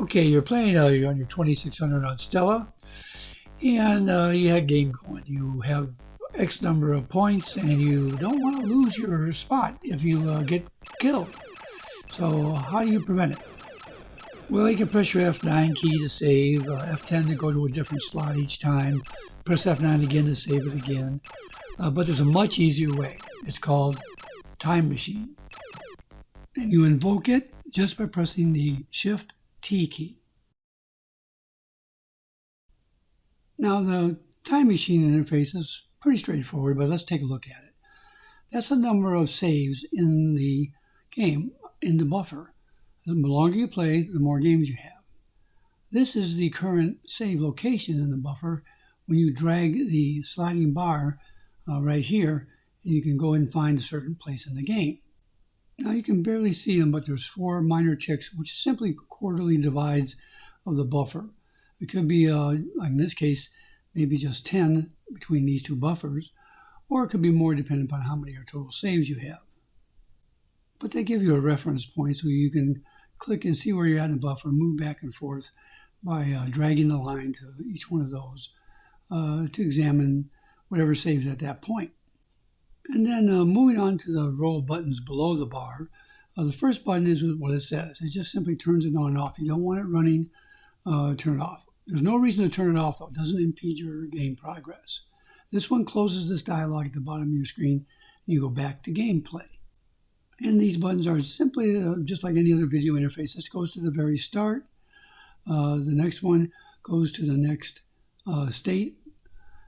Okay, you're playing you're on your 2600 on Stella, and you had a game going. You have X number of points, and you don't want to lose your spot if you get killed. So how do you prevent it? Well, you can press your F9 key to save, F10 to go to a different slot each time, press F9 again to save it again. But there's a much easier way. It's called Time Machine. And you invoke it just by pressing the Shift T key. Now the Time Machine interface is pretty straightforward, but let's take a look at it. That's the number of saves in the game, in the buffer. The longer you play, the more games you have. This is the current save location in the buffer. When you drag the sliding bar right here, you can go and find a certain place in the game. Now you can barely see them, but there's 4 minor ticks, which is simply quarterly divides of the buffer. It could be, like in this case, maybe just 10 between these two buffers, or it could be more depending upon how many total saves you have. But they give you a reference point so you can click and see where you're at in the buffer, move back and forth by dragging the line to each one of those to examine whatever saves at that point. And then moving on to the row of buttons below the bar, the first button is what it says. It just simply turns it on and off. You don't want it running, turn it off. There's no reason to turn it off, though. It doesn't impede your game progress. This one closes this dialog at the bottom of your screen, and you go back to gameplay. And these buttons are simply just like any other video interface. This goes to the very start. The next one goes to the next state.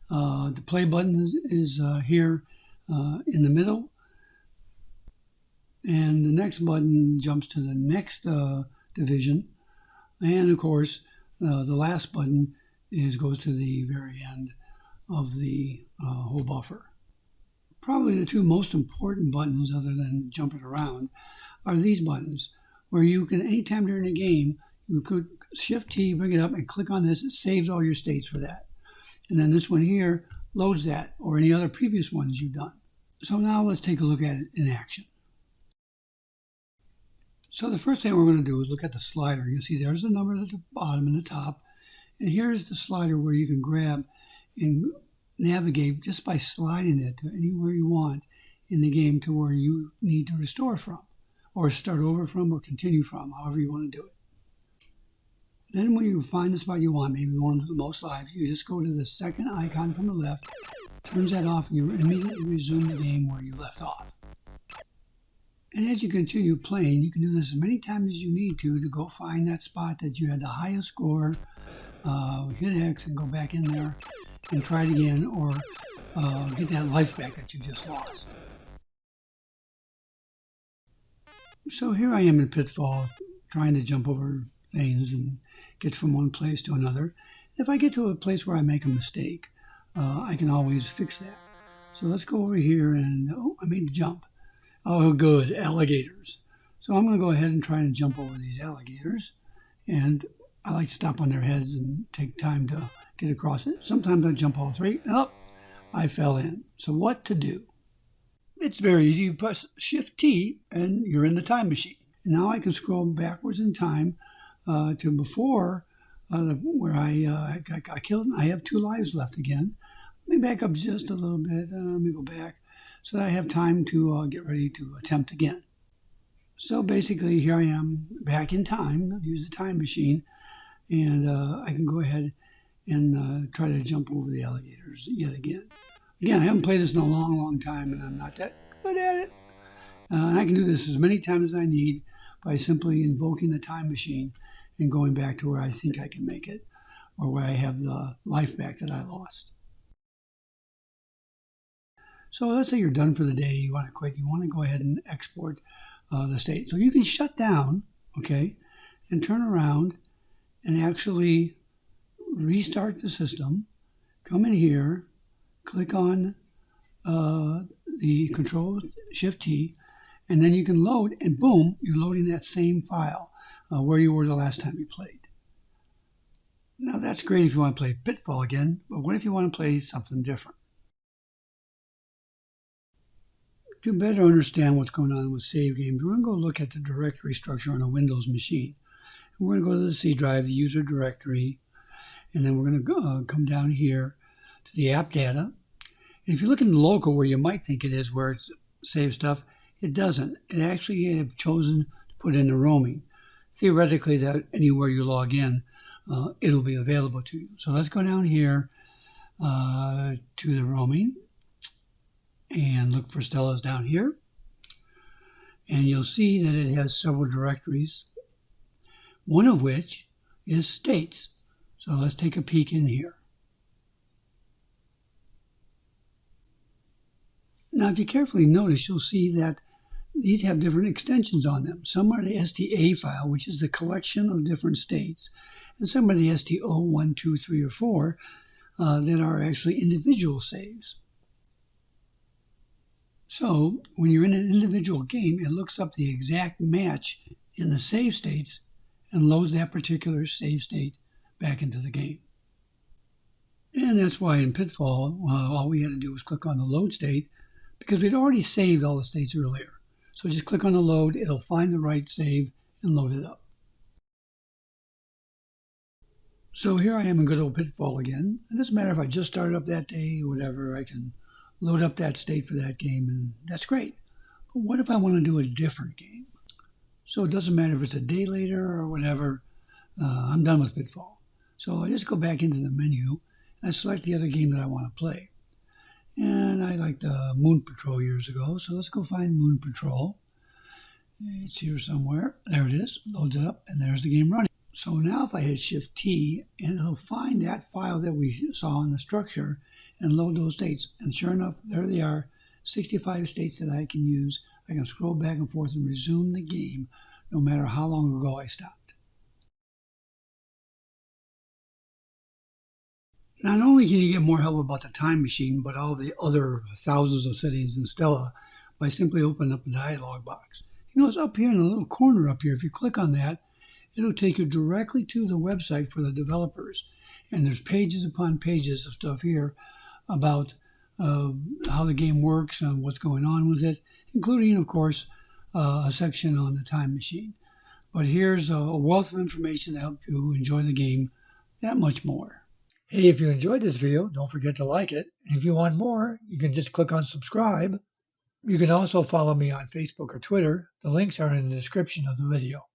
The play button is here in the middle. And the next button jumps to the next division. And of course, the last button goes to the very end of the whole buffer. Probably the 2 most important buttons, other than jumping around, are these buttons, where you can, anytime during the game, you could Shift T, bring it up, and click on this. It saves all your states for that. And then this one here loads that, or any other previous ones you've done. So now let's take a look at it in action. So the first thing we're going to do is look at the slider. You see there's the number at the bottom and the top. And here's the slider where you can grab and navigate just by sliding it to anywhere you want in the game to where you need to restore from, or start over from, or continue from, however you want to do it. Then when you find the spot you want, maybe one with the most lives, you just go to the second icon from the left, turns that off, and you immediately resume the game where you left off. And as you continue playing, you can do this as many times as you need to go find that spot that you had the highest score, hit X and go back in there and try it again, or get that life back that you just lost. So here I am in Pitfall, trying to jump over things and get from one place to another. If I get to a place where I make a mistake, I can always fix that. So let's go over here and, I made the jump. Oh, good, alligators. So I'm going to go ahead and try and jump over these alligators. And I like to stop on their heads and take time to get across it. Sometimes I jump all 3. Oh, I fell in. So what to do? It's very easy. You press Shift T and you're in the time machine. And now I can scroll backwards in time to before where I got killed. And I have 2 lives left again. Let me back up just a little bit. Let me go back so that I have time to get ready to attempt again. So basically here I am back in time. I'll use the time machine, and I can go ahead and try to jump over the alligators yet again. Again, I haven't played this in a long time, and I'm not that good at it. I can do this as many times as I need by simply invoking the time machine and going back to where I think I can make it, or where I have the life back that I lost. So let's say you're done for the day, you want to quit, you want to go ahead and export the state. So you can shut down, okay, and turn around and actually restart the system, come in here, click on the Control Shift T, and then you can load, and boom, you're loading that same file where you were the last time you played. Now that's great if you want to play Pitfall again, but what if you want to play something different? To better understand what's going on with save games, we're going to go look at the directory structure on a Windows machine. We're going to go to the C drive, the user directory, and then we're going to come down here to the app data. And if you look in the local where you might think it is, where it's saved stuff, it doesn't. It actually have chosen to put in the roaming. Theoretically, that anywhere you log in, it'll be available to you. So let's go down here to the roaming and look for Stella's down here. And you'll see that it has several directories, one of which is states. So let's take a peek in here. Now, if you carefully notice, you'll see that these have different extensions on them. Some are the STA file, which is the collection of different states, and some are the STO 1, 2, 3, or 4 that are actually individual saves. So when you're in an individual game, it looks up the exact match in the save states and loads that particular save state back into the game. And that's why in Pitfall, all we had to do was click on the load state, because we'd already saved all the states earlier. So just click on the load, it'll find the right save and load it up. So here I am in good old Pitfall again. It doesn't matter if I just started up that day or whatever, I can load up that state for that game, and that's great. But what if I want to do a different game? So it doesn't matter if it's a day later or whatever, I'm done with Pitfall. So I just go back into the menu and I select the other game that I want to play. And I liked Moon Patrol years ago, so let's go find Moon Patrol. It's here somewhere. There it is. Loads it up, and there's the game running. So now if I hit Shift-T, and it'll find that file that we saw in the structure and load those states. And sure enough, there they are, 65 states that I can use. I can scroll back and forth and resume the game no matter how long ago I stopped. Not only can you get more help about the time machine, but all the other thousands of settings in Stella by simply opening up the dialog box. You know, it's up here in the little corner up here. If you click on that, it'll take you directly to the website for the developers. And there's pages upon pages of stuff here about how the game works and what's going on with it, including, of course, a section on the time machine. But here's a wealth of information to help you enjoy the game that much more. Hey, if you enjoyed this video, don't forget to like it. And if you want more, you can just click on subscribe. You can also follow me on Facebook or Twitter. The links are in the description of the video.